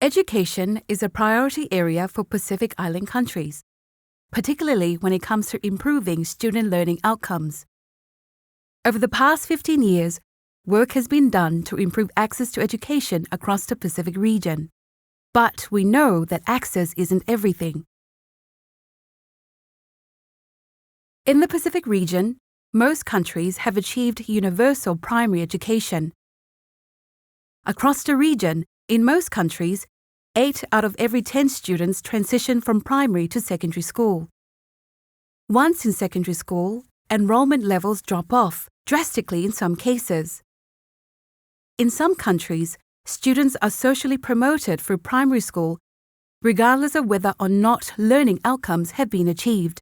Education is a priority area for Pacific Island countries, particularly when it comes to improving student learning outcomes. Over the past 15 years, work has been done to improve access to education across the Pacific region. But we know that access isn't everything. In the Pacific region, most countries have achieved universal primary education. Across the region, in most countries, 8 out of every 10 students transition from primary to secondary school. Once in secondary school, enrollment levels drop off drastically in some cases. In some countries, students are socially promoted through primary school, regardless of whether or not learning outcomes have been achieved.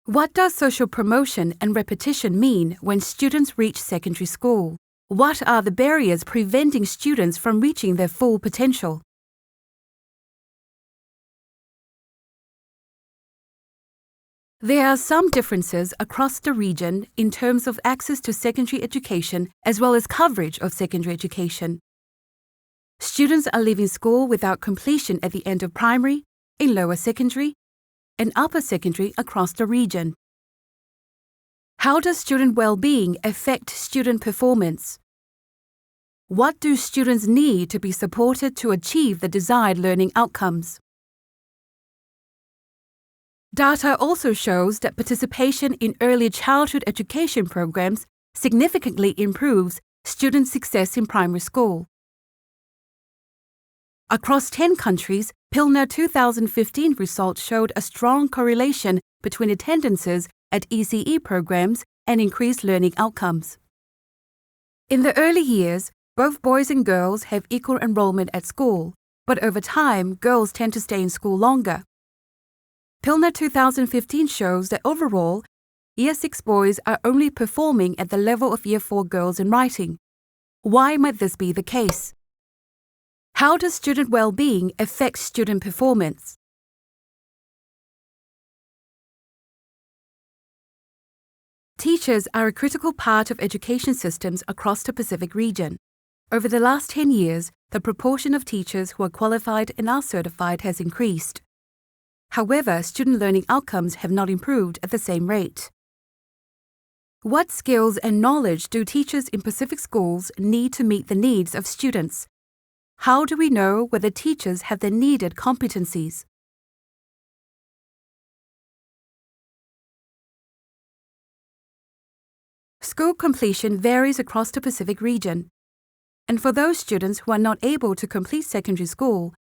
What does social promotion and repetition mean when students reach secondary school? What are the barriers preventing students from reaching their full potential? There are some differences across the region in terms of access to secondary education as well as coverage of secondary education. Students are leaving school without completion at the end of primary, in lower secondary, and upper secondary across the region. How does student well-being affect student performance? What do students need to be supported to achieve the desired learning outcomes? Data also shows that participation in early childhood education programs significantly improves student success in primary school. Across 10 countries, PILNA 2015 results showed a strong correlation between attendances at ECE programs and increased learning outcomes. In the early years, both boys and girls have equal enrollment at school, but over time, girls tend to stay in school longer. PILNA 2015 shows that overall, Year 6 boys are only performing at the level of Year 4 girls in writing. Why might this be the case? How does student well-being affect student performance? Teachers are a critical part of education systems across the Pacific region. Over the last 10 years, the proportion of teachers who are qualified and are certified has increased. However, student learning outcomes have not improved at the same rate. What skills and knowledge do teachers in Pacific schools need to meet the needs of students? How do we know whether teachers have the needed competencies? School completion varies across the Pacific region. And for those students who are not able to complete secondary school,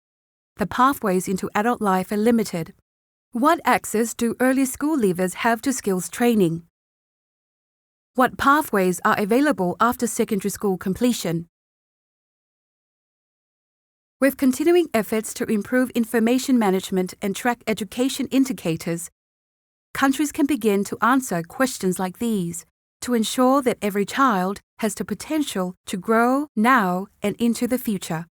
the pathways into adult life are limited. What access do early school leavers have to skills training? What pathways are available after secondary school completion? With continuing efforts to improve information management and track education indicators, countries can begin to answer questions like these to ensure that every child has the potential to grow now and into the future.